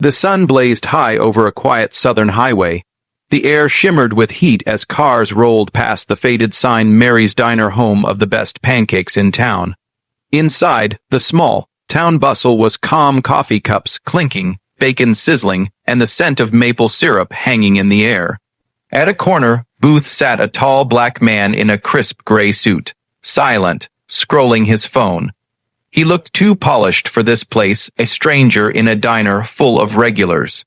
The sun blazed high over a quiet southern highway. The air shimmered with heat as cars rolled past the faded sign Mary's Diner, home of the best pancakes in town. Inside, the small town bustle was calm, coffee cups clinking, bacon sizzling, and the scent of maple syrup hanging in the air. At a corner booth sat a tall black man in a crisp gray suit, silent, scrolling his phone. He looked too polished for this place, a stranger in a diner full of regulars.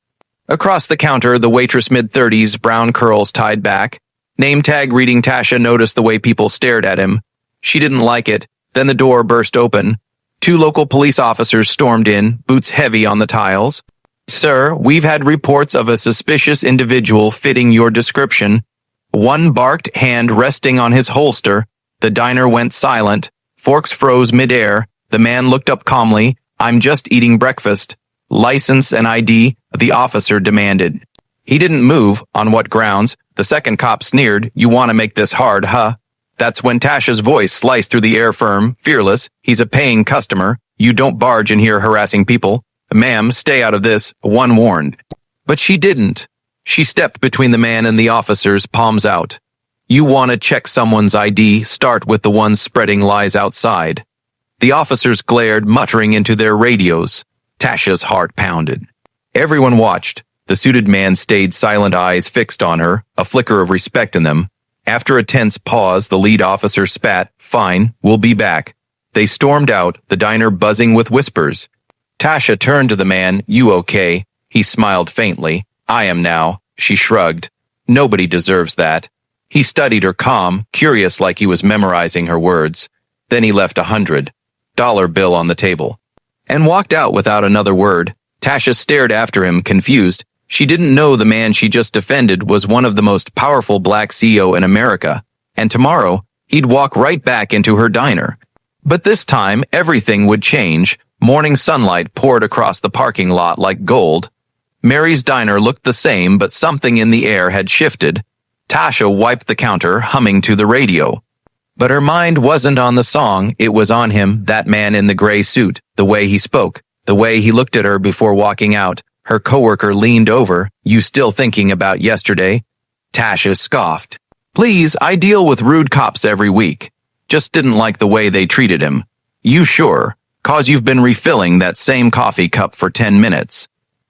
Across the counter, the waitress, mid-30s, brown curls tied back. Name tag reading. Tasha noticed the way people stared at him. She didn't like it. Then the door burst open. 2 local police officers stormed in, boots heavy on the tiles. "Sir, we've had reports of a suspicious individual fitting your description." One barked, hand resting on his holster. The diner went silent. Forks froze midair. The man looked up calmly. "I'm just eating breakfast." "License and ID," the officer demanded. He didn't move. "On what grounds?" The second cop sneered. "You want to make this hard, huh?" That's when Tasha's voice sliced through the air, firm, fearless. "He's a paying customer. You don't barge in here harassing people." "Ma'am, stay out of this," one warned. But she didn't. She stepped between the man and the officers, palms out. "You want to check someone's ID, start with the ones spreading lies outside." The officers glared, muttering into their radios. Tasha's heart pounded. Everyone watched. The suited man stayed silent, eyes fixed on her, a flicker of respect in them. After a tense pause, the lead officer spat. "Fine, we'll be back." They stormed out, the diner buzzing with whispers. Tasha turned to the man. "You okay?" He smiled faintly. "I am now." She shrugged. "Nobody deserves that." He studied her, calm, curious, like he was memorizing her words. Then he left $100 bill on the table and walked out without another word. Tasha stared after him, confused. She didn't know the man she just defended was one of the most powerful black CEO in America, and tomorrow he'd walk right back into her diner. But this time, everything would change. Morning sunlight poured across the parking lot like gold. Mary's Diner looked the same, but something in the air had shifted. Tasha wiped the counter, humming to the radio. But her mind wasn't on the song, it was on him, that man in the gray suit, the way he spoke, the way he looked at her before walking out. Her coworker leaned over. "You still thinking about yesterday?" Tasha scoffed. "Please, I deal with rude cops every week. Just didn't like the way they treated him." "You sure? 'Cause you've been refilling that same coffee cup for 10 minutes.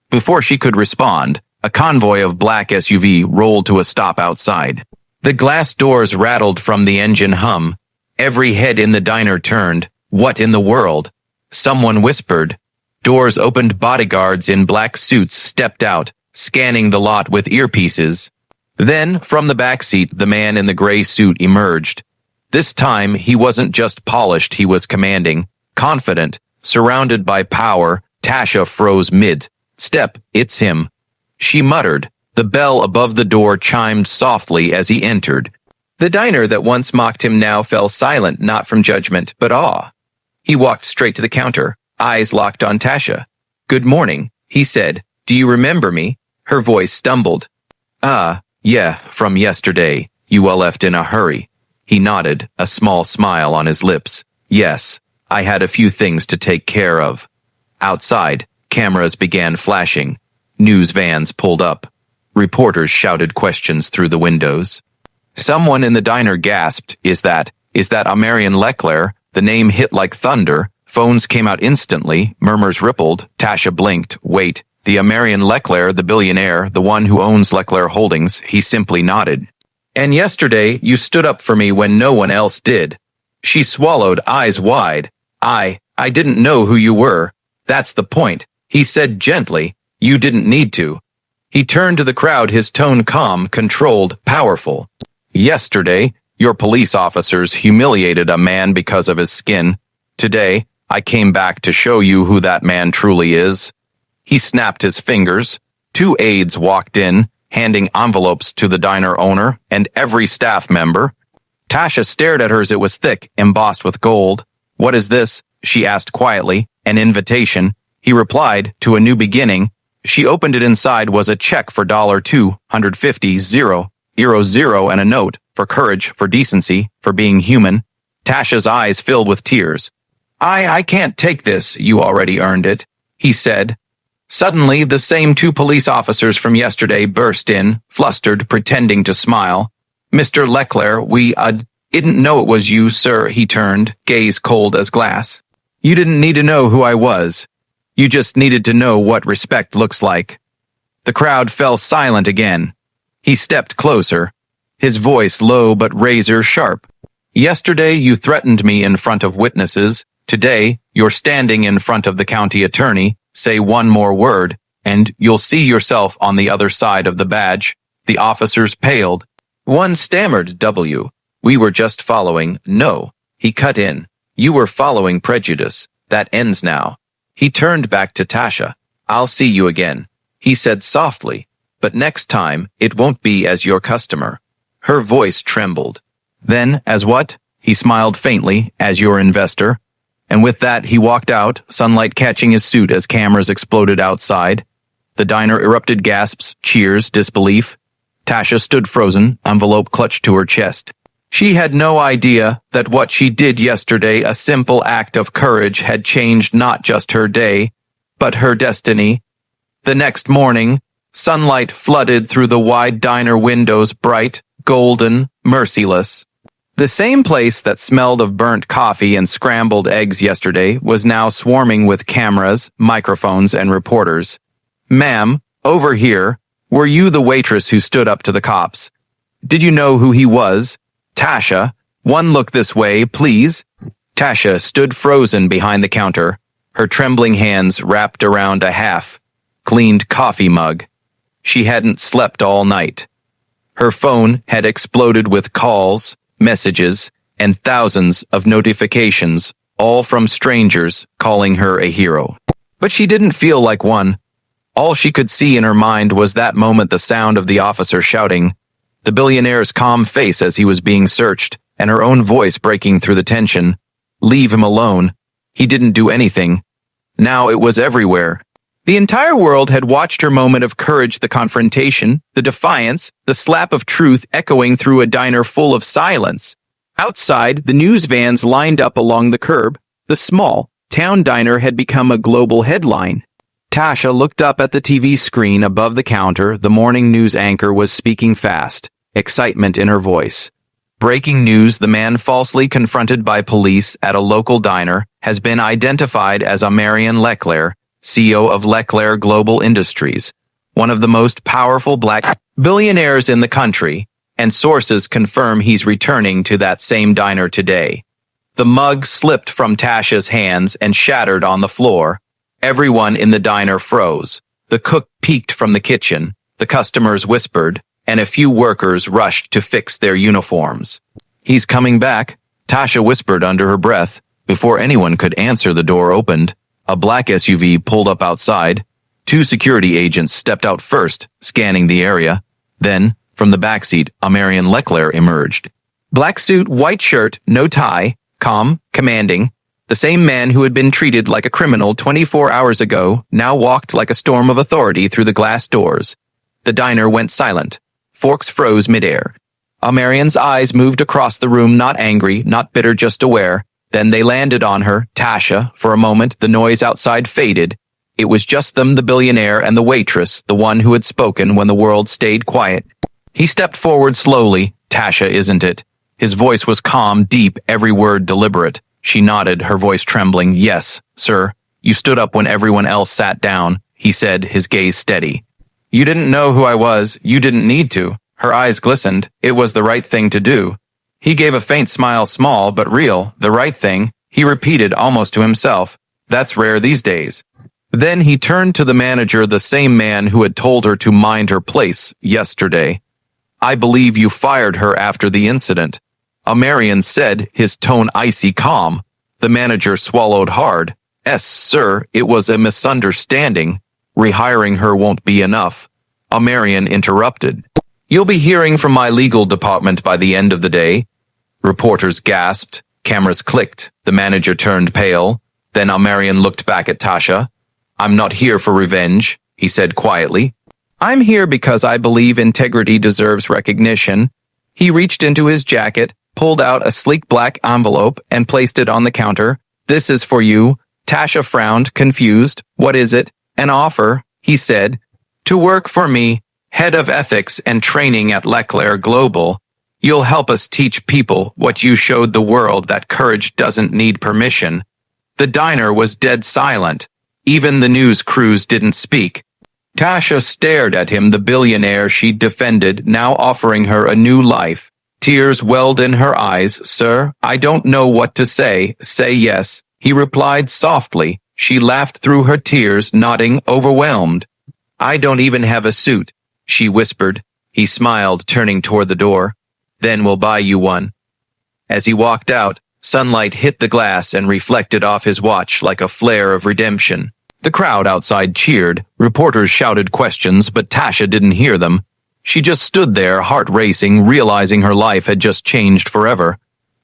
Before she could respond, a convoy of black SUV rolled to a stop outside. The glass doors rattled from the engine hum. Every head in the diner turned. "What in the world?" Someone whispered. Doors opened. Bodyguards in black suits stepped out, scanning the lot with earpieces. Then, from the back seat, the man in the gray suit emerged. This time, he wasn't just polished, he was commanding, confident, surrounded by power. Tasha froze mid-step. "It's him." She muttered. The bell above the door chimed softly as he entered. The diner that once mocked him now fell silent, not from judgment, but awe. He walked straight to the counter, eyes locked on Tasha. "Good morning," he said. "Do you remember me?" Her voice stumbled. Yeah, from yesterday. You all left in a hurry." He nodded, a small smile on his lips. "Yes, I had a few things to take care of." Outside, cameras began flashing. News vans pulled up. Reporters shouted questions through the windows. Someone in the diner gasped, Is that Amarian Leclerc?" The name hit like thunder. Phones came out instantly. Murmurs rippled. Tasha blinked. "Wait, the Amarian Leclerc, the billionaire, the one who owns Leclerc Holdings." He simply nodded. "And yesterday, you stood up for me when no one else did." She swallowed, eyes wide. I didn't know who you were." "That's the point," he said gently. "You didn't need to." He turned to the crowd, his tone calm, controlled, powerful. "Yesterday, your police officers humiliated a man because of his skin. Today, I came back to show you who that man truly is." He snapped his fingers. 2 aides walked in, handing envelopes to the diner owner and every staff member. Tasha stared at hers. It was thick, embossed with gold. "What is this?" she asked quietly. "An invitation." He replied, "To a new beginning." She opened it. Inside was a check for $250, 0, and a note, "For courage, for decency, for being human." Tasha's eyes filled with tears. I can't take this. "You already earned it," he said. Suddenly, the same two police officers from yesterday burst in, flustered, pretending to smile. "Mr. Leclerc, we, didn't know it was you, sir," he turned, gaze cold as glass. "You didn't need to know who I was. You just needed to know what respect looks like." The crowd fell silent again. He stepped closer, his voice low but razor sharp. "Yesterday you threatened me in front of witnesses. Today, you're standing in front of the county attorney. Say one more word, and you'll see yourself on the other side of the badge." The officers paled. One stammered, "We were just following." "No," he cut in. "You were following prejudice. That ends now." He turned back to Tasha. "I'll see you again," he said softly, "but next time it won't be as your customer." Her voice trembled. "Then, as what?" He smiled faintly. "As your investor." And with that, he walked out, sunlight catching his suit as cameras exploded outside. The diner erupted gasps, cheers, disbelief. Tasha stood frozen, envelope clutched to her chest. She had no idea that what she did yesterday, a simple act of courage, had changed not just her day, but her destiny. The next morning, sunlight flooded through the wide diner windows, bright, golden, merciless. The same place that smelled of burnt coffee and scrambled eggs yesterday was now swarming with cameras, microphones, and reporters. "Ma'am, over here, were you the waitress who stood up to the cops? Did you know who he was? Tasha, one look this way, please." Tasha stood frozen behind the counter, her trembling hands wrapped around a half-cleaned coffee mug. She hadn't slept all night. Her phone had exploded with calls, messages, and thousands of notifications, all from strangers calling her a hero. But she didn't feel like one. All she could see in her mind was that moment, the sound of the officer shouting, the billionaire's calm face as he was being searched, and her own voice breaking through the tension. Leave him alone. He didn't do anything. Now it was everywhere. The entire world had watched her moment of courage, the confrontation, the defiance, the slap of truth echoing through a diner full of silence. Outside, the news vans lined up along the curb. The small town diner had become a global headline. Tasha looked up at the TV screen above the counter. The morning news anchor was speaking fast, excitement in her voice. "Breaking news, the man falsely confronted by police at a local diner has been identified as Marion Leclerc, CEO of Leclerc Global Industries, one of the most powerful black billionaires in the country, and sources confirm he's returning to that same diner today." The mug slipped from Tasha's hands and shattered on the floor. Everyone in the diner froze. The cook peeked from the kitchen, the customers whispered, and a few workers rushed to fix their uniforms. "He's coming back," Tasha whispered under her breath. Before anyone could answer, the door opened. A black SUV pulled up outside. Two security agents stepped out first, scanning the area. Then, from the backseat, Marion Leclerc emerged. Black suit, white shirt, no tie, calm, commanding. The same man who had been treated like a criminal 24 hours ago now walked like a storm of authority through the glass doors. The diner went silent. Forks froze midair. Marion's eyes moved across the room, not angry, not bitter, just aware. Then they landed on her, Tasha. For a moment, the noise outside faded. It was just them, the billionaire and the waitress, the one who had spoken when the world stayed quiet. He stepped forward slowly. "Tasha, isn't it?" His voice was calm, deep, every word deliberate. She nodded, her voice trembling. "Yes, sir. You stood up when everyone else sat down," he said, his gaze steady. "You didn't know who I was. You didn't need to." Her eyes glistened. "It was the right thing to do." He gave a faint smile, small but real. "The right thing," he repeated almost to himself. "That's rare these days." Then he turned to the manager, the same man who had told her to mind her place yesterday. "I believe you fired her after the incident," Marion said, his tone icy calm. The manager swallowed hard. "Yes, sir, it was a misunderstanding. Rehiring her won't be enough." Marion interrupted. "You'll be hearing from my legal department by the end of the day." Reporters gasped. Cameras clicked. The manager turned pale. Then Marion looked back at Tasha. "I'm not here for revenge," he said quietly. "I'm here because I believe integrity deserves recognition." He reached into his jacket, pulled out a sleek black envelope, and placed it on the counter. "This is for you." Tasha frowned, confused. "What is it?" "An offer," he said, "to work for me, head of ethics and training at Leclerc Global. You'll help us teach people what you showed the world, that courage doesn't need permission." The diner was dead silent. Even the news crews didn't speak. Tasha stared at him, the billionaire she'd defended, now offering her a new life. Tears welled in her eyes. "Sir, I don't know what to say." "Say yes," he replied softly. She laughed through her tears, nodding, overwhelmed. "I don't even have a suit," she whispered. He smiled, turning toward the door. "Then we'll buy you one." As he walked out, sunlight hit the glass and reflected off his watch like a flare of redemption. The crowd outside cheered. Reporters shouted questions, but Tasha didn't hear them. She just stood there, heart racing, realizing her life had just changed forever.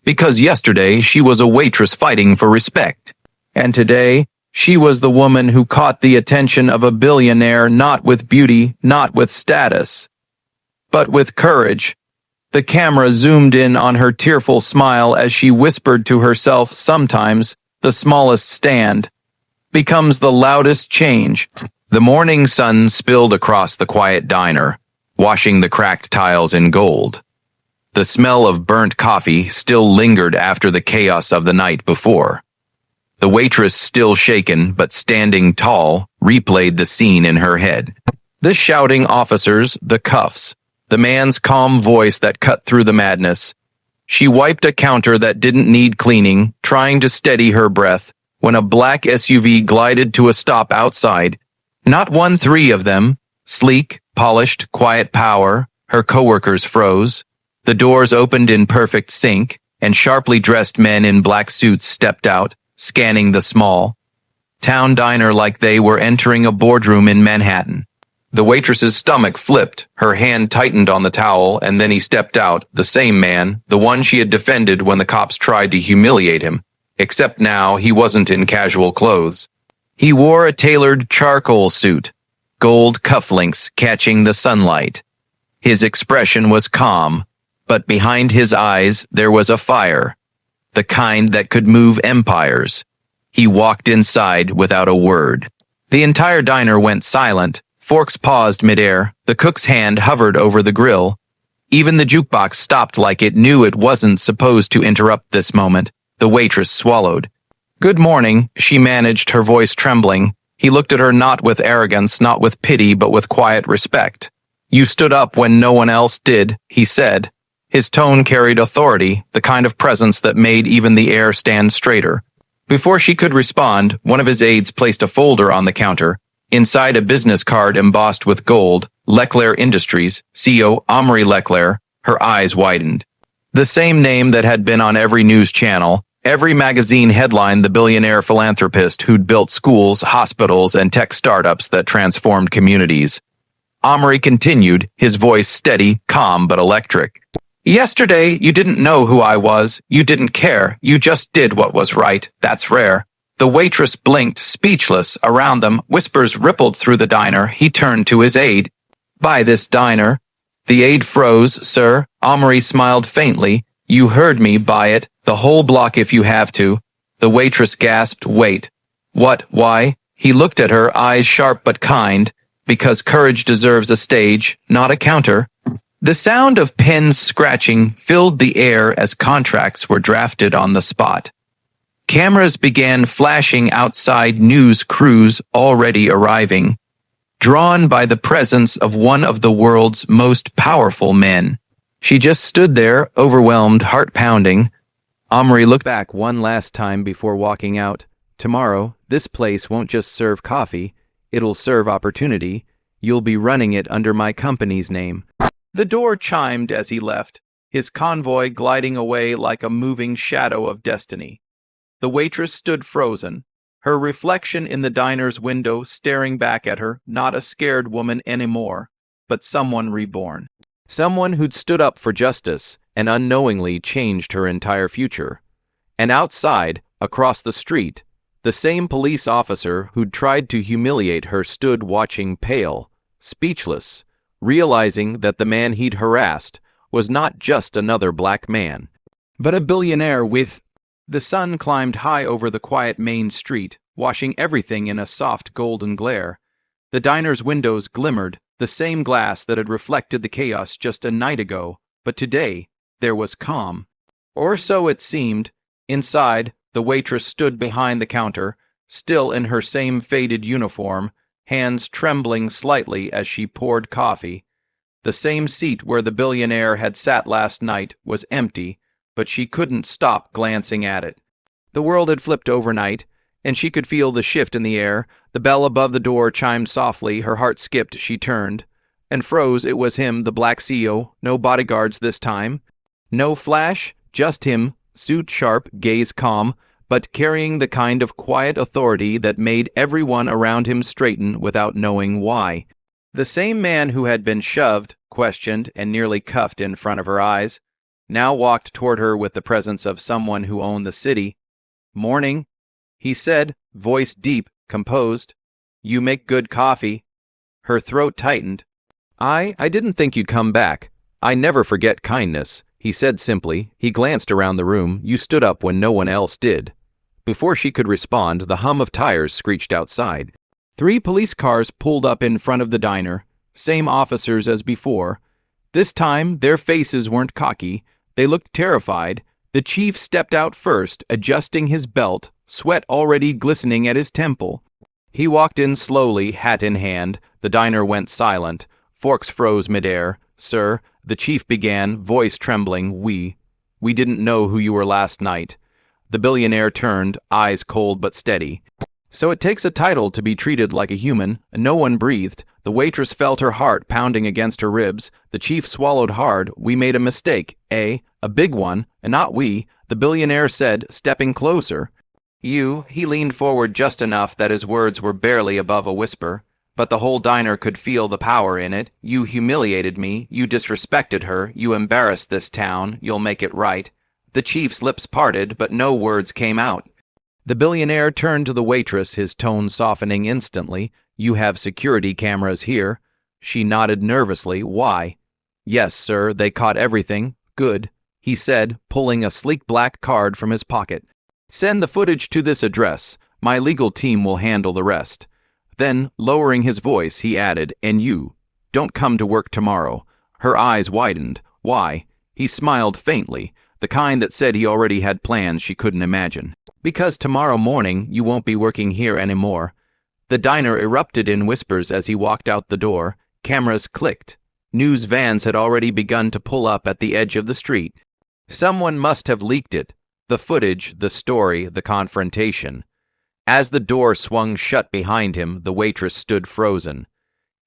Because yesterday she was a waitress fighting for respect. And today, she was the woman who caught the attention of a billionaire, not with beauty, not with status, but with courage. The camera zoomed in on her tearful smile as she whispered to herself, "Sometimes the smallest stand becomes the loudest change." The morning sun spilled across the quiet diner, washing the cracked tiles in gold. The smell of burnt coffee still lingered after the chaos of the night before. The waitress, still shaken but standing tall, replayed the scene in her head. The shouting officers, the cuffs, the man's calm voice that cut through the madness. She wiped a counter that didn't need cleaning, trying to steady her breath, when a black SUV glided to a stop outside. Not one, three of them. Sleek, polished, quiet power. Her coworkers froze. The doors opened in perfect sync, and sharply dressed men in black suits stepped out, scanning the small town diner like they were entering a boardroom in Manhattan. The waitress's stomach flipped, her hand tightened on the towel, and then he stepped out, the same man, the one she had defended when the cops tried to humiliate him. Except now he wasn't in casual clothes. He wore a tailored charcoal suit, gold cufflinks catching the sunlight. His expression was calm, but behind his eyes there was a fire, the kind that could move empires. He walked inside without a word. The entire diner went silent. Forks paused midair. The cook's hand hovered over the grill. Even the jukebox stopped like it knew it wasn't supposed to interrupt this moment. The waitress swallowed. "Good morning," she managed, her voice trembling. He looked at her, not with arrogance, not with pity, but with quiet respect. "You stood up when no one else did," he said. His tone carried authority, the kind of presence that made even the air stand straighter. Before she could respond, one of his aides placed a folder on the counter. Inside, a business card embossed with gold, Leclerc Industries, CEO Omri Leclerc. Her eyes widened. The same name that had been on every news channel, every magazine headlined the billionaire philanthropist who'd built schools, hospitals, and tech startups that transformed communities. Omri continued, his voice steady, calm, but electric. "Yesterday, you didn't know who I was. You didn't care. You just did what was right. That's rare." The waitress blinked, speechless. Around them, whispers rippled through the diner. He turned to his aide. "Buy this diner." The aide froze. "Sir," Omri smiled faintly. "You heard me. Buy it. The whole block if you have to." The waitress gasped. "Wait. What? Why?" He looked at her, eyes sharp but kind. "Because courage deserves a stage, not a counter." The sound of pens scratching filled the air as contracts were drafted on the spot. Cameras began flashing outside, news crews already arriving, drawn by the presence of one of the world's most powerful men. She just stood there, overwhelmed, heart pounding. Omri looked back one last time before walking out. "Tomorrow, this place won't just serve coffee, it'll serve opportunity. You'll be running it under my company's name." The door chimed as he left, his convoy gliding away like a moving shadow of destiny. The waitress stood frozen, her reflection in the diner's window staring back at her, not a scared woman anymore, but someone reborn. Someone who'd stood up for justice and unknowingly changed her entire future. And outside, across the street, the same police officer who'd tried to humiliate her stood watching, pale, speechless, realizing that the man he'd harassed was not just another black man, but a billionaire with... The sun climbed high over the quiet main street, washing everything in a soft golden glare. The diner's windows glimmered, the same glass that had reflected the chaos just a night ago, but today there was calm. Or so it seemed. Inside, the waitress stood behind the counter, still in her same faded uniform, hands trembling slightly as she poured coffee. The same seat where the billionaire had sat last night was empty, but she couldn't stop glancing at it. The world had flipped overnight, and she could feel the shift in the air. The bell above the door chimed softly, her heart skipped, she turned. And froze, it was him, the black CEO, no bodyguards this time. No flash, just him, suit sharp, gaze calm, but carrying the kind of quiet authority that made everyone around him straighten without knowing why. The same man who had been shoved, questioned, and nearly cuffed in front of her eyes, now walked toward her with the presence of someone who owned the city. "Morning," he said, voice deep, composed. "You make good coffee." Her throat tightened. I didn't think you'd come back. I never forget kindness," he said simply. He glanced around the room. "You stood up when no one else did." Before she could respond, the hum of tires screeched outside. 3 police cars pulled up in front of the diner, same officers as before. This time, their faces weren't cocky. They looked terrified. The chief stepped out first, adjusting his belt, sweat already glistening at his temple. He walked in slowly, hat in hand. The diner went silent. Forks froze midair. "Sir," the chief began, voice trembling, we didn't know who you were last night." The billionaire turned, eyes cold but steady. "So it takes a title to be treated like a human." No one breathed. The waitress felt her heart pounding against her ribs. The chief swallowed hard. "We made a mistake, eh? A big one, and not we," the billionaire said, stepping closer. "You," he leaned forward just enough that his words were barely above a whisper, but the whole diner could feel the power in it. "You humiliated me. You disrespected her. You embarrassed this town. You'll make it right." The chief's lips parted, but no words came out. The billionaire turned to the waitress, his tone softening instantly. "You have security cameras here." She nodded nervously. "Why?" "Yes, sir, they caught everything." "Good," he said, pulling a sleek black card from his pocket. "Send the footage to this address. My legal team will handle the rest." Then, lowering his voice, he added, "And you, don't come to work tomorrow." Her eyes widened. "Why?" He smiled faintly, the kind that said he already had plans she couldn't imagine. "Because tomorrow morning you won't be working here anymore." The diner erupted in whispers as he walked out the door. Cameras clicked. News vans had already begun to pull up at the edge of the street. Someone must have leaked it. The footage, the story, the confrontation. As the door swung shut behind him, the waitress stood frozen.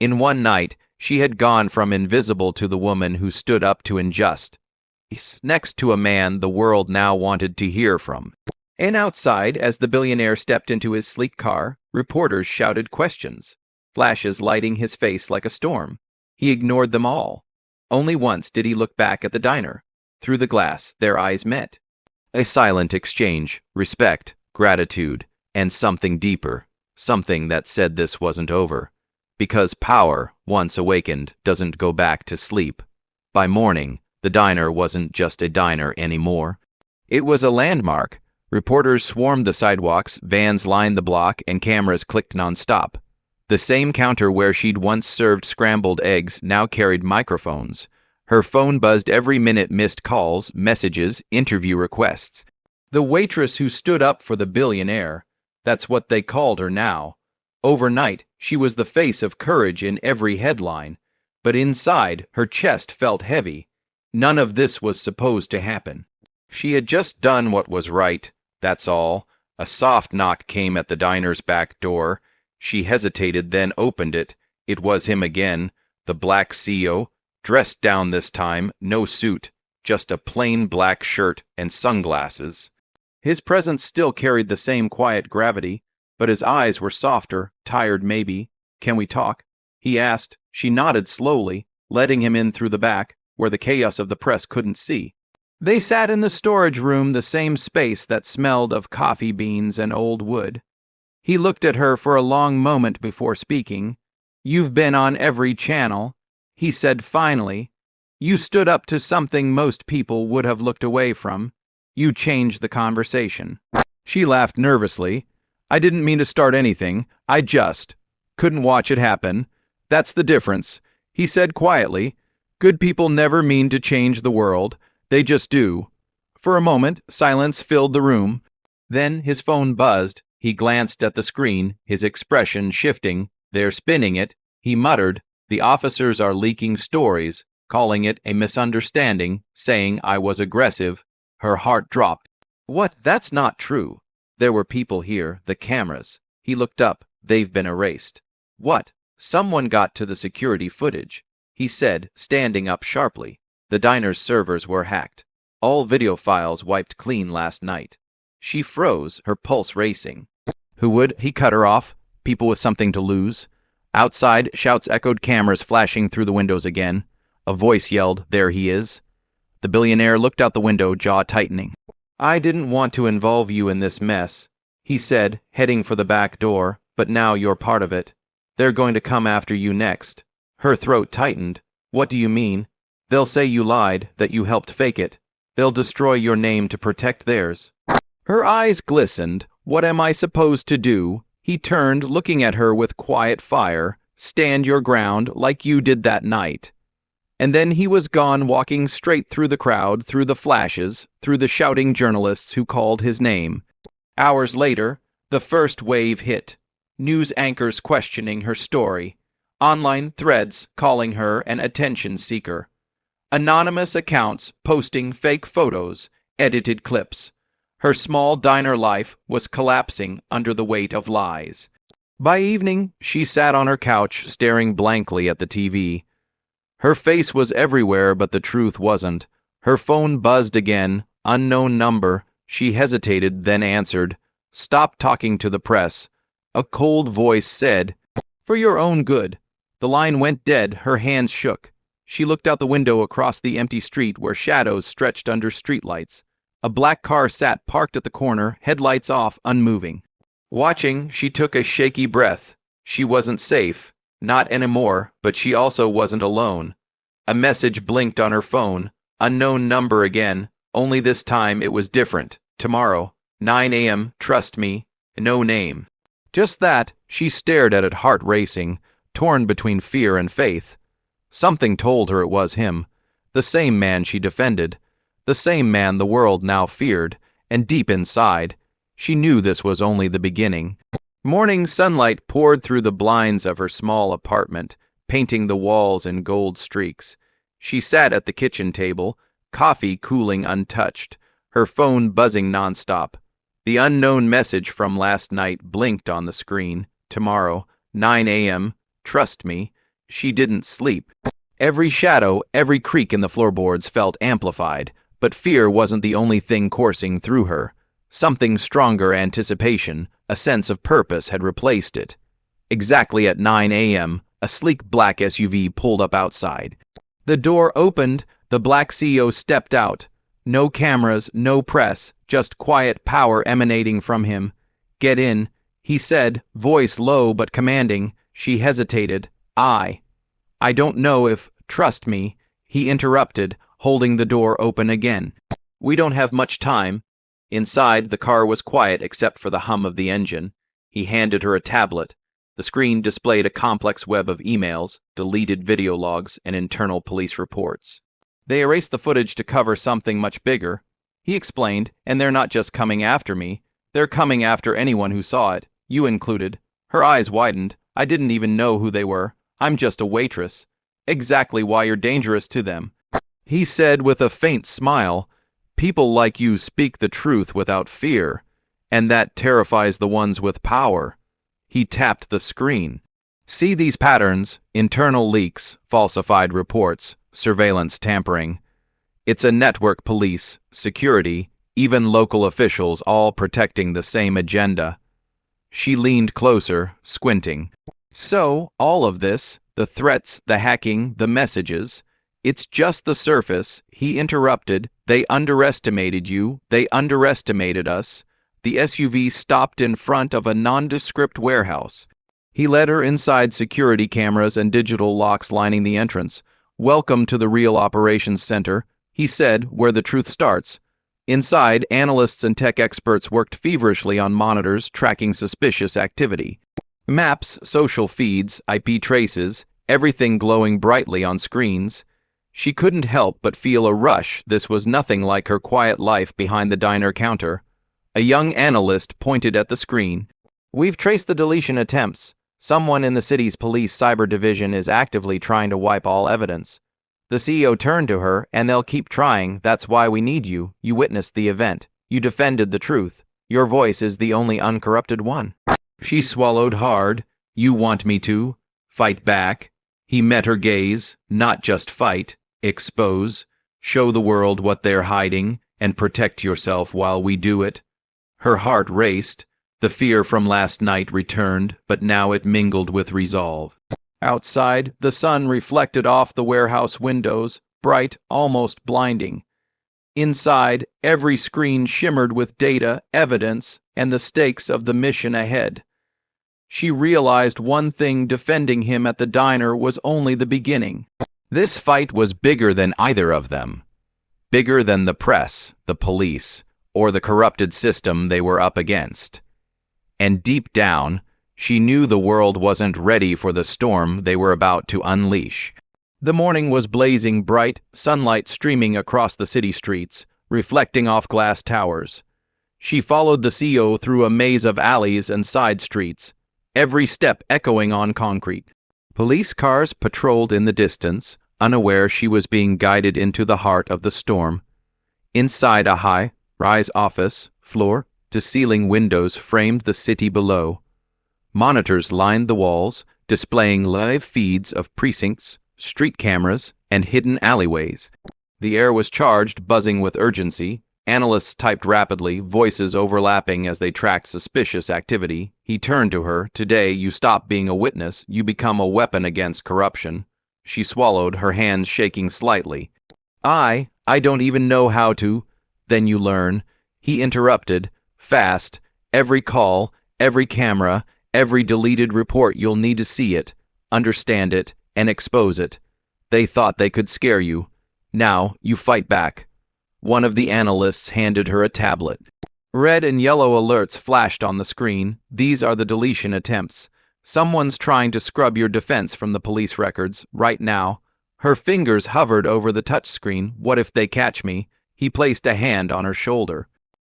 In one night, she had gone from invisible to the woman who stood up to injustice, next to a man the world now wanted to hear from. And outside, as the billionaire stepped into his sleek car, reporters shouted questions, flashes lighting his face like a storm. He ignored them all. Only once did he look back at the diner. Through the glass, their eyes met. A silent exchange, respect, gratitude, and something deeper, something that said this wasn't over. Because power, once awakened, doesn't go back to sleep. By morning, the diner wasn't just a diner anymore. It was a landmark. Reporters swarmed the sidewalks, vans lined the block, and cameras clicked nonstop. The same counter where she'd once served scrambled eggs now carried microphones. Her phone buzzed every minute, missed calls, messages, interview requests. The waitress who stood up for the billionaire, that's what they called her now. Overnight, she was the face of courage in every headline. But inside, her chest felt heavy. None of this was supposed to happen. She had just done what was right, that's all. A soft knock came at the diner's back door. She hesitated, then opened it. It was him again, the black CEO, dressed down this time, no suit, just a plain black shirt and sunglasses. His presence still carried the same quiet gravity, but his eyes were softer, tired maybe. "Can we talk?" he asked. She nodded slowly, letting him in through the back, where the chaos of the press couldn't see. They sat in the storage room, the same space that smelled of coffee beans and old wood. He looked at her for a long moment before speaking. "You've been on every channel," he said finally. "You stood up to something most people would have looked away from. You changed the conversation." She laughed nervously. "I didn't mean to start anything. I just..." Couldn't watch it happen. That's the difference. He said quietly, "Good people never mean to change the world. They just do." For a moment, silence filled the room. Then his phone buzzed. He glanced at the screen, his expression shifting. "They're spinning it." He muttered, "The officers are leaking stories, calling it a misunderstanding, saying I was aggressive." Her heart dropped. "What? That's not true." "There were people here, the cameras." He looked up. "They've been erased." "What?" "Someone got to the security footage," he said, standing up sharply. "The diner's servers were hacked. All video files wiped clean last night." She froze, her pulse racing. Who would? He cut her off. People with something to lose. Outside, shouts echoed, cameras flashing through the windows again. A voice yelled, "There he is." The billionaire looked out the window, jaw tightening. "I didn't want to involve you in this mess," he said, heading for the back door, "but now you're part of it. They're going to come after you next." Her throat tightened. "What do you mean?" "They'll say you lied, that you helped fake it. They'll destroy your name to protect theirs." Her eyes glistened. "What am I supposed to do?" He turned, looking at her with quiet fire. "Stand your ground, like you did that night." And then he was gone, walking straight through the crowd, through the flashes, through the shouting journalists who called his name. Hours later, the first wave hit. News anchors questioning her story. Online threads calling her an attention seeker. Anonymous accounts posting fake photos, edited clips. Her small diner life was collapsing under the weight of lies. By evening, she sat on her couch, staring blankly at the TV. Her face was everywhere, but the truth wasn't. Her phone buzzed again. Unknown number. She hesitated, then answered. "Stop talking to the press." A cold voice said, "For your own good." The line went dead. Her hands shook. She looked out the window across the empty street where shadows stretched under streetlights. A black car sat parked at the corner, headlights off, unmoving. Watching, she took a shaky breath. She wasn't safe. Not anymore, but she also wasn't alone. A message blinked on her phone. Unknown number again, only this time it was different. Tomorrow, 9 a.m., trust me, no name. Just that, she stared at it, heart racing, torn between fear and faith. Something told her it was him, the same man she defended, the same man the world now feared, and deep inside, she knew this was only the beginning. Morning sunlight poured through the blinds of her small apartment, painting the walls in gold streaks. She sat at the kitchen table, coffee cooling untouched, her phone buzzing nonstop. The unknown message from last night blinked on the screen. Tomorrow, 9 a.m., trust me. She didn't sleep. Every shadow, every creak in the floorboards felt amplified, but fear wasn't the only thing coursing through her. Something stronger, anticipation, a sense of purpose had replaced it. Exactly at 9 a.m., a sleek black SUV pulled up outside. The door opened, the black CEO stepped out. No cameras, no press, just quiet power emanating from him. "Get in," he said, voice low but commanding. She hesitated. I don't know if, trust me," he interrupted, holding the door open again. "We don't have much time." Inside, the car was quiet except for the hum of the engine. He handed her a tablet. The screen displayed a complex web of emails, deleted video logs, and internal police reports. "They erased the footage to cover something much bigger," he explained, "and they're not just coming after me. They're coming after anyone who saw it, you included." Her eyes widened. "I didn't even know who they were. I'm just a waitress." "Exactly why you're dangerous to them," he said with a faint smile. "People like you speak the truth without fear, and that terrifies the ones with power." He tapped the screen. "See these patterns, internal leaks, falsified reports, surveillance tampering. It's a network, police, security, even local officials all protecting the same agenda." She leaned closer, squinting. "So, all of this, the threats, the hacking, the messages, it's just the surface," he interrupted. "They underestimated you. They underestimated us." The SUV stopped in front of a nondescript warehouse. He led her inside, security cameras and digital locks lining the entrance. "Welcome to the real operations center," he said, "where the truth starts." Inside, analysts and tech experts worked feverishly on monitors tracking suspicious activity. Maps, social feeds, IP traces, everything glowing brightly on screens. She couldn't help but feel a rush. This was nothing like her quiet life behind the diner counter. A young analyst pointed at the screen. "We've traced the deletion attempts. Someone in the city's police cyber division is actively trying to wipe all evidence." The CEO turned to her, "And they'll keep trying. That's why we need you. You witnessed the event. You defended the truth. Your voice is the only uncorrupted one." She swallowed hard. "You want me to fight back?" He met her gaze. "Not just fight. Expose. Show the world what they're hiding, and protect yourself while we do it." Her heart raced. The fear from last night returned, but now it mingled with resolve. Outside, the sun reflected off the warehouse windows, bright, almost blinding. Inside, every screen shimmered with data, evidence, and the stakes of the mission ahead. She realized one thing: defending him at the diner was only the beginning. This fight was bigger than either of them. Bigger than the press, the police, or the corrupted system they were up against. And deep down, she knew the world wasn't ready for the storm they were about to unleash. The morning was blazing bright, sunlight streaming across the city streets, reflecting off glass towers. She followed the CEO through a maze of alleys and side streets, every step echoing on concrete. Police cars patrolled in the distance, unaware she was being guided into the heart of the storm. Inside a high-rise office, floor-to-ceiling windows framed the city below. Monitors lined the walls, displaying live feeds of precincts, street cameras, and hidden alleyways. The air was charged, buzzing with urgency. Analysts typed rapidly, voices overlapping as they tracked suspicious activity. He turned to her. "Today, you stop being a witness. You become a weapon against corruption." She swallowed, her hands shaking slightly. I don't even know how to." "Then you learn." He interrupted. "Fast. Every call, every camera, every deleted report. You'll need to see it, understand it, and expose it. They thought they could scare you. Now, you fight back." One of the analysts handed her a tablet. Red and yellow alerts flashed on the screen. "These are the deletion attempts. Someone's trying to scrub your defense from the police records, right now." Her fingers hovered over the touchscreen. "What if they catch me?" He placed a hand on her shoulder.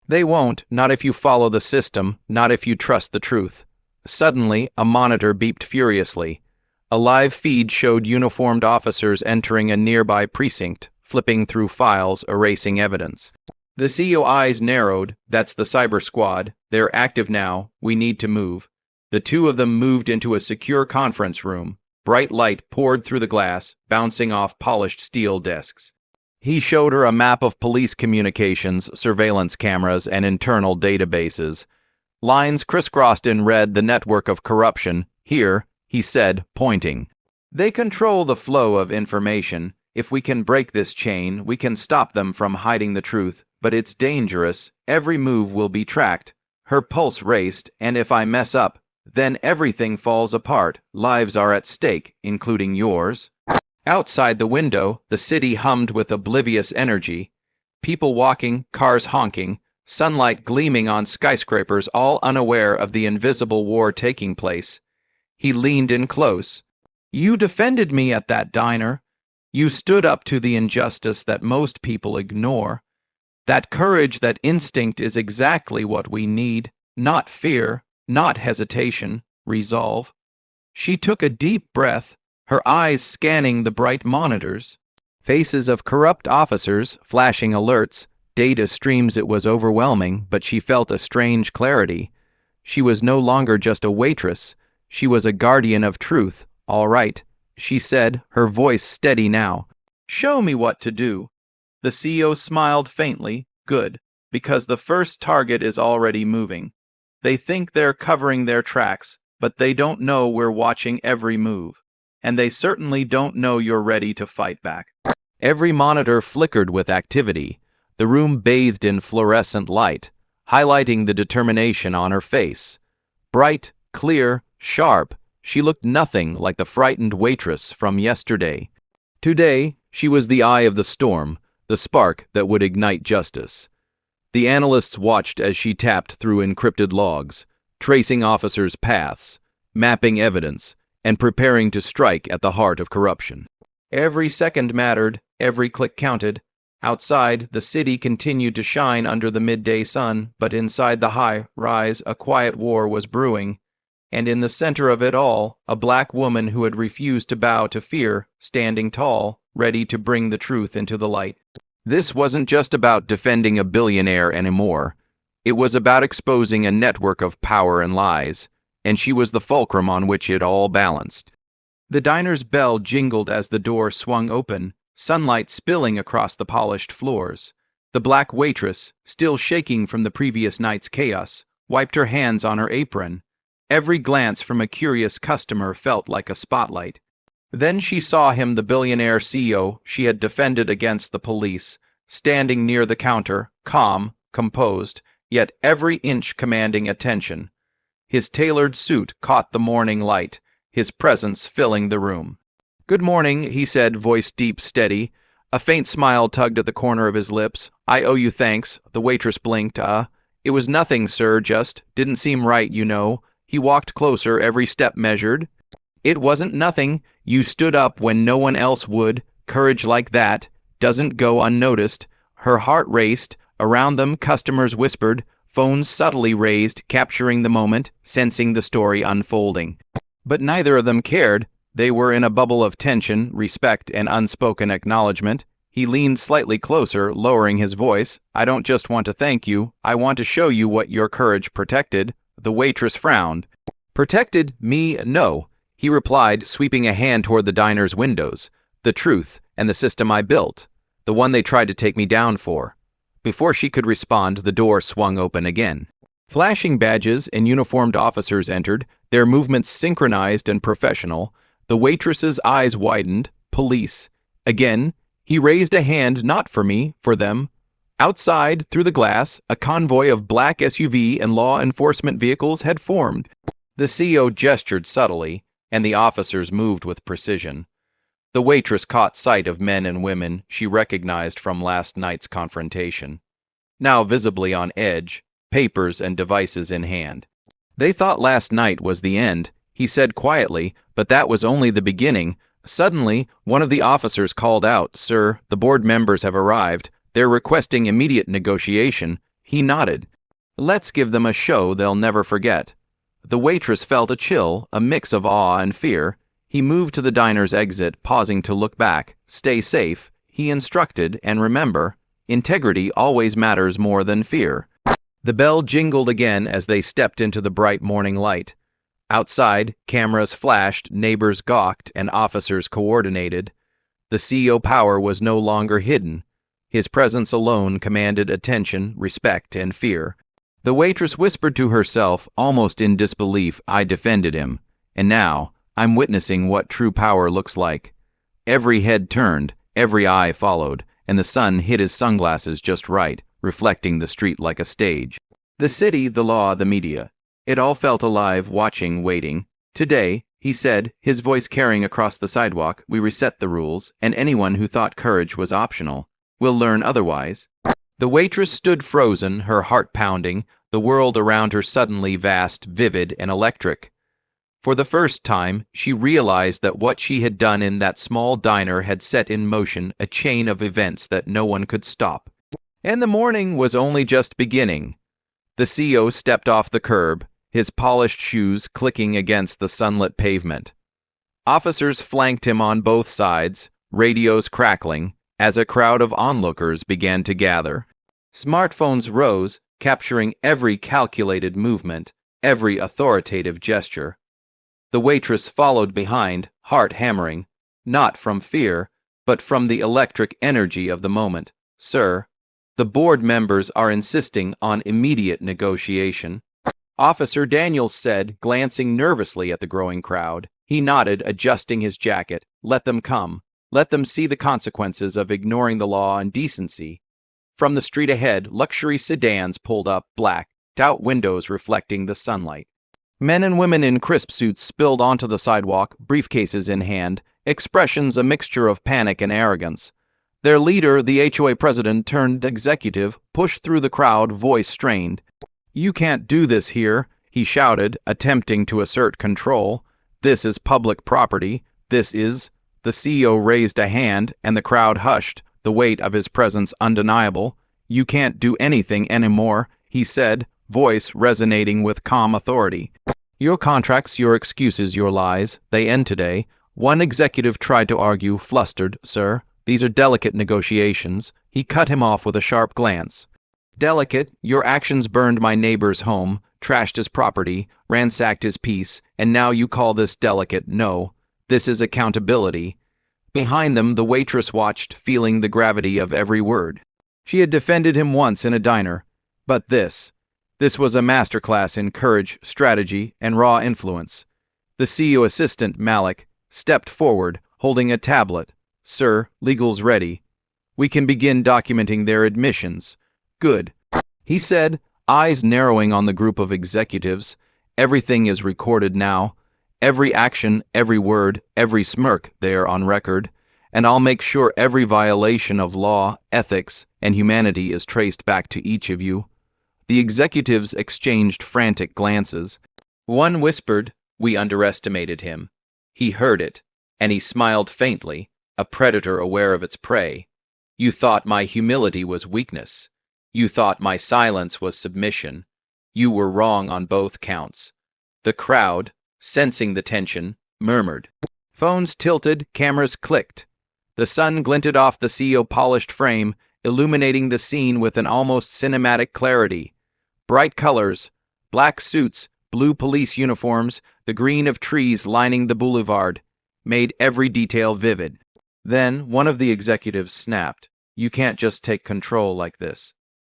"They won't, not if you follow the system, not if you trust the truth." Suddenly, a monitor beeped furiously. A live feed showed uniformed officers entering a nearby precinct, flipping through files, erasing evidence. The CEO eyes narrowed. "That's the cyber squad. They're active now. We need to move." The two of them moved into a secure conference room. Bright light poured through the glass, bouncing off polished steel desks. He showed her a map of police communications, surveillance cameras, and internal databases. Lines crisscrossed in red, the network of corruption. "Here," he said, pointing. "They control the flow of information. If we can break this chain, we can stop them from hiding the truth. But it's dangerous. Every move will be tracked." Her pulse raced. "And if I mess up, then everything falls apart. Lives are at stake, including yours." Outside the window, the city hummed with oblivious energy. People walking, cars honking, sunlight gleaming on skyscrapers, all unaware of the invisible war taking place. He leaned in close. "You defended me at that diner. You stood up to the injustice that most people ignore. That courage, that instinct is exactly what we need. Not fear, not hesitation, resolve." She took a deep breath, her eyes scanning the bright monitors. Faces of corrupt officers, flashing alerts, data streams. It was overwhelming, but she felt a strange clarity. She was no longer just a waitress. She was a guardian of truth. "All right," she said, her voice steady now. "Show me what to do." The CEO smiled faintly. "Good, because the first target is already moving. They think they're covering their tracks, but they don't know we're watching every move. And they certainly don't know you're ready to fight back." Every monitor flickered with activity. The room bathed in fluorescent light, highlighting the determination on her face. Bright, clear, sharp, she looked nothing like the frightened waitress from yesterday. Today, she was the eye of the storm, the spark that would ignite justice. The analysts watched as she tapped through encrypted logs, tracing officers' paths, mapping evidence, and preparing to strike at the heart of corruption. Every second mattered, every click counted. Outside, the city continued to shine under the midday sun, but inside the high-rise, a quiet war was brewing, and in the center of it all, a black woman who had refused to bow to fear, standing tall, ready to bring the truth into the light. This wasn't just about defending a billionaire anymore. It was about exposing a network of power and lies, and she was the fulcrum on which it all balanced. The diner's bell jingled as the door swung open, sunlight spilling across the polished floors. The black waitress, still shaking from the previous night's chaos, wiped her hands on her apron. Every glance from a curious customer felt like a spotlight. Then she saw him, the billionaire CEO she had defended against the police, standing near the counter, calm, composed, yet every inch commanding attention. His tailored suit caught the morning light, his presence filling the room. "Good morning," he said, voice deep, steady. A faint smile tugged at the corner of his lips. "I owe you thanks." The waitress blinked. It was nothing, sir, just didn't seem right, you know." He walked closer, every step measured. "It wasn't nothing. You stood up when no one else would. Courage like that doesn't go unnoticed." Her heart raced. Around them, customers whispered, phones subtly raised, capturing the moment, sensing the story unfolding. But neither of them cared. They were in a bubble of tension, respect, and unspoken acknowledgement. He leaned slightly closer, lowering his voice. "I don't just want to thank you. I want to show you what your courage protected." The waitress frowned. "Protected? Me? No," he replied, sweeping a hand toward the diner's windows. "The truth, and the system I built. The one they tried to take me down for." Before she could respond, the door swung open again. Flashing badges and uniformed officers entered, their movements synchronized and professional. The waitress's eyes widened. Police. Again, he raised a hand, not for me, for them. Outside, through the glass, a convoy of black SUV and law enforcement vehicles had formed. The CEO gestured subtly, and the officers moved with precision. The waitress caught sight of men and women she recognized from last night's confrontation. Now visibly on edge, papers and devices in hand. "They thought last night was the end," he said quietly, but that was only the beginning. Suddenly, one of the officers called out, "Sir, the board members have arrived. They're requesting immediate negotiation." He nodded. "Let's give them a show they'll never forget." The waitress felt a chill, a mix of awe and fear. He moved to the diner's exit, pausing to look back. "Stay safe," he instructed, "and remember, integrity always matters more than fear." The bell jingled again as they stepped into the bright morning light. Outside, cameras flashed, neighbors gawked, and officers coordinated. The CEO power was no longer hidden. His presence alone commanded attention, respect, and fear. The waitress whispered to herself, almost in disbelief, "I defended him. And now, I'm witnessing what true power looks like." Every head turned, every eye followed, and the sun hit his sunglasses just right, reflecting the street like a stage. The city, the law, the media. It all felt alive, watching, waiting. "Today," he said, his voice carrying across the sidewalk, "we reset the rules, and anyone who thought courage was optional will learn otherwise." The waitress stood frozen, her heart pounding, the world around her suddenly vast, vivid, and electric. For the first time, she realized that what she had done in that small diner had set in motion a chain of events that no one could stop. And the morning was only just beginning. The CEO stepped off the curb, his polished shoes clicking against the sunlit pavement. Officers flanked him on both sides, radios crackling, as a crowd of onlookers began to gather. Smartphones rose, capturing every calculated movement, every authoritative gesture. The waitress followed behind, heart hammering, not from fear, but from the electric energy of the moment. "Sir, the board members are insisting on immediate negotiation." Officer Daniels said, glancing nervously at the growing crowd. He nodded, adjusting his jacket. "Let them come. Let them see the consequences of ignoring the law and decency." From the street ahead, luxury sedans pulled up, blacked-out windows reflecting the sunlight. Men and women in crisp suits spilled onto the sidewalk, briefcases in hand, expressions a mixture of panic and arrogance. Their leader, the HOA president turned executive, pushed through the crowd, voice strained. "You can't do this here," he shouted, attempting to assert control. "This is public property. This is—" The CEO raised a hand, and the crowd hushed, the weight of his presence undeniable. "You can't do anything anymore," he said, voice resonating with calm authority. "Your contracts, your excuses, your lies, they end today." One executive tried to argue, flustered. "Sir, these are delicate negotiations." He cut him off with a sharp glance. "Delicate? Your actions burned my neighbor's home, trashed his property, ransacked his peace, and now you call this delicate? No. This is accountability." Behind them, the waitress watched, feeling the gravity of every word. She had defended him once in a diner. But this was a masterclass in courage, strategy, and raw influence. The CEO assistant, Malik, stepped forward, holding a tablet. "Sir, legal's ready. We can begin documenting their admissions." "Good," he said, eyes narrowing on the group of executives. "Everything is recorded now. Every action, every word, every smirk there on record. And I'll make sure every violation of law, ethics, and humanity is traced back to each of you." The executives exchanged frantic glances. One whispered, "We underestimated him." He heard it, and he smiled faintly, a predator aware of its prey. "You thought my humility was weakness. You thought my silence was submission. You were wrong on both counts." The crowd, sensing the tension, murmured. Phones tilted, cameras clicked. The sun glinted off the CEO-polished frame, illuminating the scene with an almost cinematic clarity. Bright colors, black suits, blue police uniforms, the green of trees lining the boulevard, made every detail vivid. Then one of the executives snapped, "You can't just take control like this."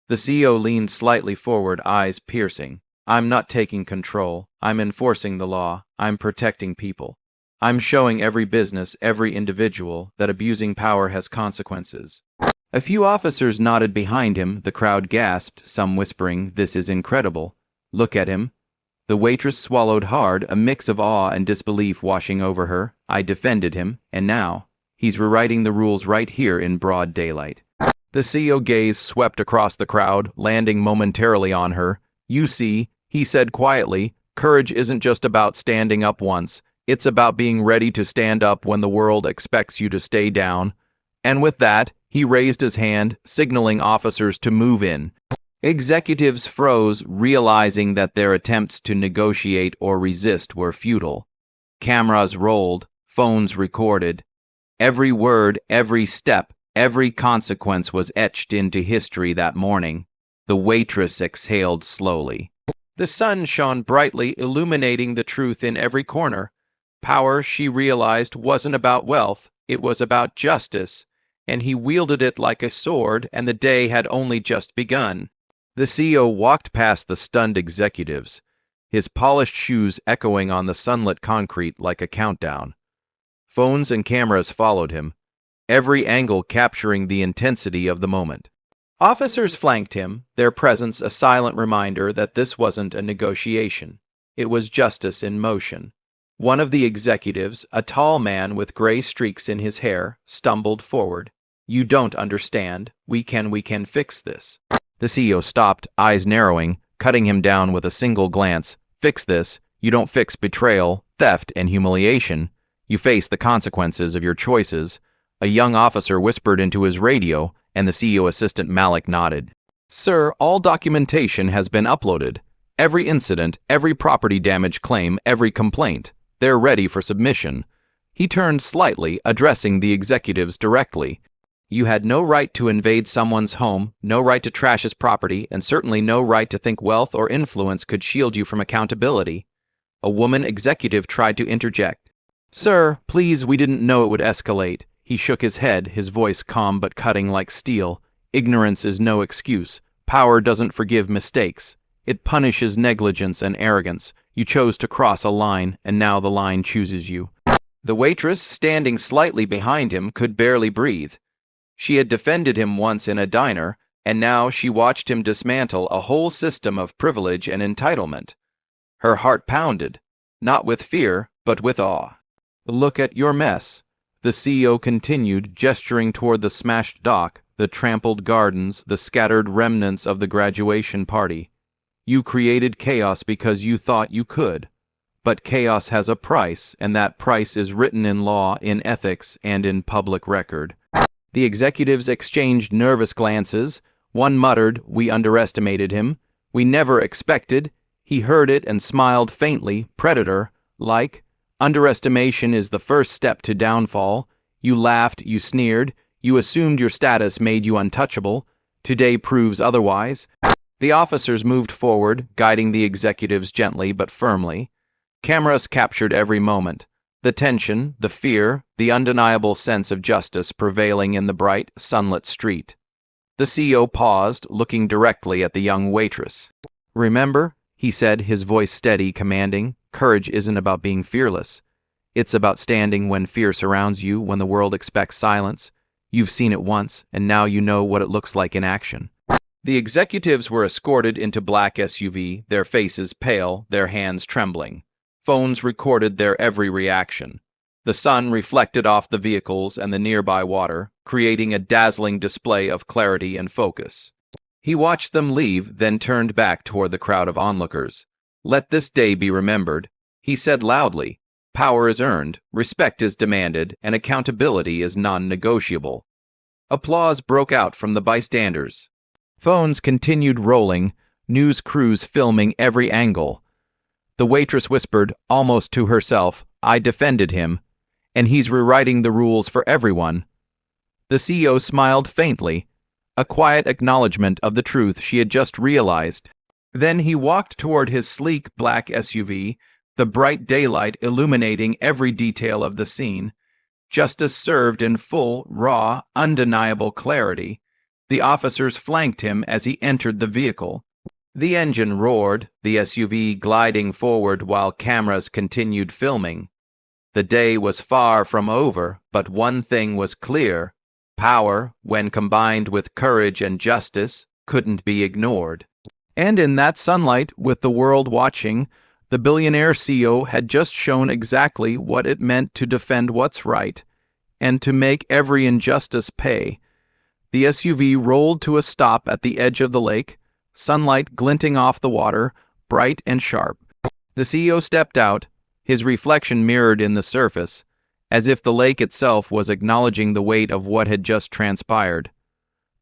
The CEO leaned slightly forward, eyes piercing. "I'm not taking control. I'm enforcing the law. I'm protecting people. I'm showing every business, every individual, that abusing power has consequences." A few officers nodded behind him. The crowd gasped, some whispering, "This is incredible. Look at him." The waitress swallowed hard, a mix of awe and disbelief washing over her. "I defended him, and now he's rewriting the rules right here in broad daylight." The CEO gaze swept across the crowd, landing momentarily on her. "You see," he said quietly, "courage isn't just about standing up once. It's about being ready to stand up when the world expects you to stay down." And with that, he raised his hand, signaling officers to move in. Executives froze, realizing that their attempts to negotiate or resist were futile. Cameras rolled, phones recorded. Every word, every step, every consequence was etched into history that morning. The waitress exhaled slowly. The sun shone brightly, illuminating the truth in every corner. Power, she realized, wasn't about wealth, it was about justice, and he wielded it like a sword, and the day had only just begun. The CEO walked past the stunned executives, his polished shoes echoing on the sunlit concrete like a countdown. Phones and cameras followed him, every angle capturing the intensity of the moment. Officers flanked him, their presence a silent reminder that this wasn't a negotiation. It was justice in motion. One of the executives, a tall man with gray streaks in his hair, stumbled forward. "You don't understand. We can fix this." The CEO stopped, eyes narrowing, cutting him down with a single glance. "Fix this? You don't fix betrayal, theft, and humiliation. You face the consequences of your choices." A young officer whispered into his radio, and the CEO assistant Malik nodded. "Sir, all documentation has been uploaded. Every incident, every property damage claim, every complaint. They're ready for submission." He turned slightly, addressing the executives directly. "You had no right to invade someone's home, no right to trash his property, and certainly no right to think wealth or influence could shield you from accountability." A woman executive tried to interject. "Sir, please, we didn't know it would escalate." He shook his head, his voice calm but cutting like steel. "Ignorance is no excuse. Power doesn't forgive mistakes. It punishes negligence and arrogance. You chose to cross a line, and now the line chooses you." The waitress, standing slightly behind him, could barely breathe. She had defended him once in a diner, and now she watched him dismantle a whole system of privilege and entitlement. Her heart pounded, not with fear, but with awe. "Look at your mess," the CEO continued, gesturing toward the smashed dock, the trampled gardens, the scattered remnants of the graduation party. You created chaos because you thought you could. But chaos has a price, and that price is written in law, in ethics, and in public record. The executives exchanged nervous glances. One muttered, "We underestimated him. We never expected." He heard it and smiled faintly, predator-like. Underestimation is the first step to downfall. You laughed, you sneered, you assumed your status made you untouchable. Today proves otherwise. The officers moved forward, guiding the executives gently but firmly. Cameras captured every moment. The tension, the fear, the undeniable sense of justice prevailing in the bright, sunlit street. The CEO paused, looking directly at the young waitress. "Remember," he said, his voice steady, commanding, "courage isn't about being fearless. It's about standing when fear surrounds you, when the world expects silence. You've seen it once, and now you know what it looks like in action." The executives were escorted into black SUV, their faces pale, their hands trembling. Phones recorded their every reaction. The sun reflected off the vehicles and the nearby water, creating a dazzling display of clarity and focus. He watched them leave, then turned back toward the crowd of onlookers. "Let this day be remembered," he said loudly. "Power is earned, respect is demanded, and accountability is non-negotiable." Applause broke out from the bystanders. Phones continued rolling, news crews filming every angle. The waitress whispered, almost to herself, "I defended him, and he's rewriting the rules for everyone." The CEO smiled faintly, a quiet acknowledgement of the truth she had just realized. Then he walked toward his sleek black SUV, the bright daylight illuminating every detail of the scene. Justice served in full, raw, undeniable clarity. The officers flanked him as he entered the vehicle. The engine roared, the SUV gliding forward while cameras continued filming. The day was far from over, but one thing was clear. Power, when combined with courage and justice, couldn't be ignored. And in that sunlight, with the world watching, the billionaire CEO had just shown exactly what it meant to defend what's right, and to make every injustice pay. The SUV rolled to a stop at the edge of the lake, sunlight glinting off the water, bright and sharp. The CEO stepped out, his reflection mirrored in the surface, as if the lake itself was acknowledging the weight of what had just transpired.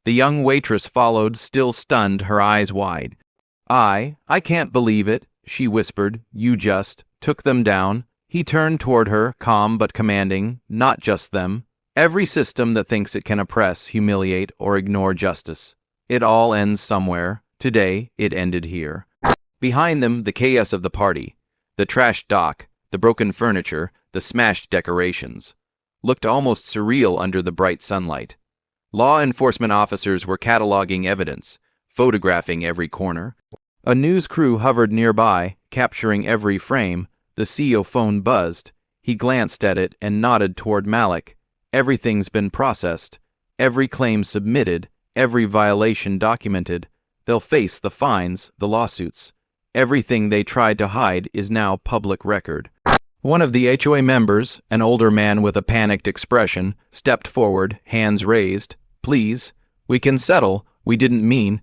The young waitress followed, still stunned, her eyes wide. I can't believe it," she whispered. "You just took them down." He turned toward her, calm but commanding. "Not just them. Every system that thinks it can oppress, humiliate, or ignore justice. It all ends somewhere. Today, it ended here." Behind them, the chaos of the party. The trashed dock, the broken furniture, the smashed decorations, looked almost surreal under the bright sunlight. Law enforcement officers were cataloging evidence, photographing every corner. A news crew hovered nearby, capturing every frame. The CEO phone buzzed. He glanced at it and nodded toward Malik. "Everything's been processed. Every claim submitted. Every violation documented. They'll face the fines, the lawsuits. Everything they tried to hide is now public record." One of the HOA members, an older man with a panicked expression, stepped forward, hands raised. "Please, we can settle. We didn't mean."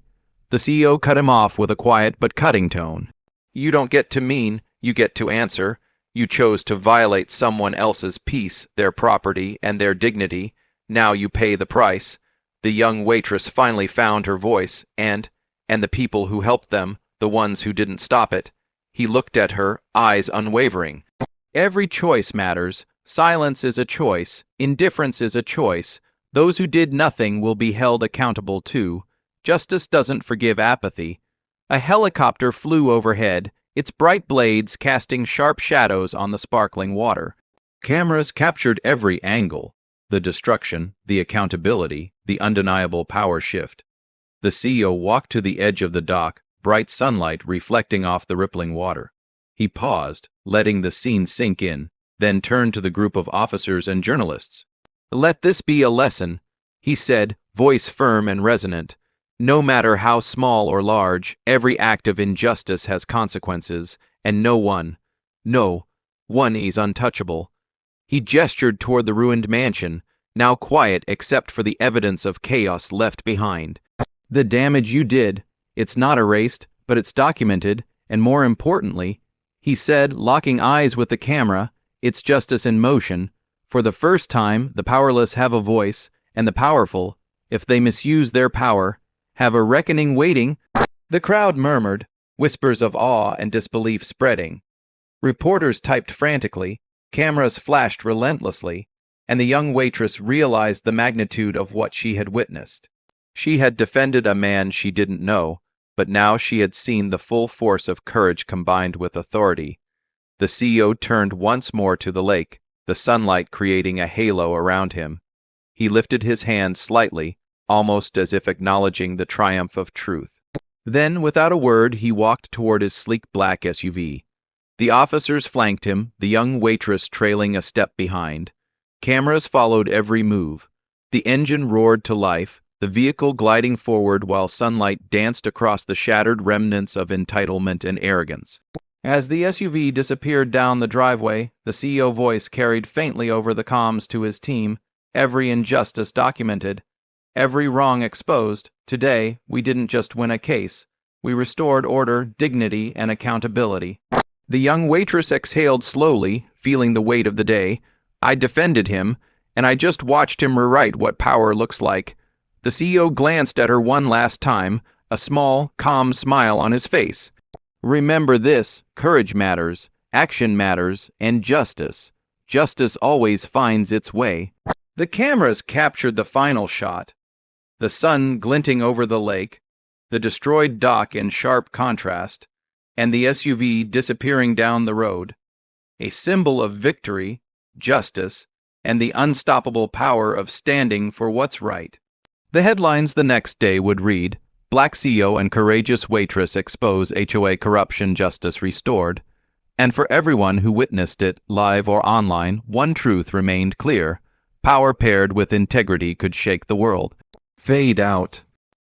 The CEO cut him off with a quiet but cutting tone. "You don't get to mean, you get to answer. You chose to violate someone else's peace, their property, and their dignity. Now you pay the price." The young waitress finally found her voice, and the people who helped them, the ones who didn't stop it. He looked at her, eyes unwavering. "Every choice matters. Silence is a choice. Indifference is a choice. Those who did nothing will be held accountable too. Justice doesn't forgive apathy." A helicopter flew overhead, its bright blades casting sharp shadows on the sparkling water. Cameras captured every angle. The destruction, the accountability, the undeniable power shift. The CEO walked to the edge of the dock, bright sunlight reflecting off the rippling water. He paused, letting the scene sink in, then turned to the group of officers and journalists. "Let this be a lesson," he said, voice firm and resonant. "No matter how small or large, every act of injustice has consequences, and no one is untouchable." He gestured toward the ruined mansion, now quiet except for the evidence of chaos left behind. "The damage you did, it's not erased, but it's documented, and more importantly, he said, locking eyes with the camera, it's justice in motion. For the first time, the powerless have a voice, and the powerful, if they misuse their power, have a reckoning waiting. The crowd murmured, whispers of awe and disbelief spreading. Reporters typed frantically, cameras flashed relentlessly, and the young waitress realized the magnitude of what she had witnessed. She had defended a man she didn't know, but now she had seen the full force of courage combined with authority. The CEO turned once more to the lake, the sunlight creating a halo around him. He lifted his hand slightly, almost as if acknowledging the triumph of truth. Then, without a word, he walked toward his sleek black SUV. The officers flanked him, the young waitress trailing a step behind. Cameras followed every move. The engine roared to life, the vehicle gliding forward while sunlight danced across the shattered remnants of entitlement and arrogance. As the SUV disappeared down the driveway, the CEO voice carried faintly over the comms to his team, every injustice documented, every wrong exposed. Today, we didn't just win a case. We restored order, dignity, and accountability. The young waitress exhaled slowly, feeling the weight of the day. I defended him, and I just watched him rewrite what power looks like. The CEO glanced at her one last time, a small, calm smile on his face. Remember this, courage matters, action matters, and justice. Justice always finds its way. The cameras captured the final shot. The sun glinting over the lake, the destroyed dock in sharp contrast, and the SUV disappearing down the road. A symbol of victory, justice, and the unstoppable power of standing for what's right. The headlines the next day would read, Black CEO and Courageous Waitress Expose HOA Corruption, Justice Restored. And for everyone who witnessed it, live or online, one truth remained clear. Power paired with integrity could shake the world. Fade out.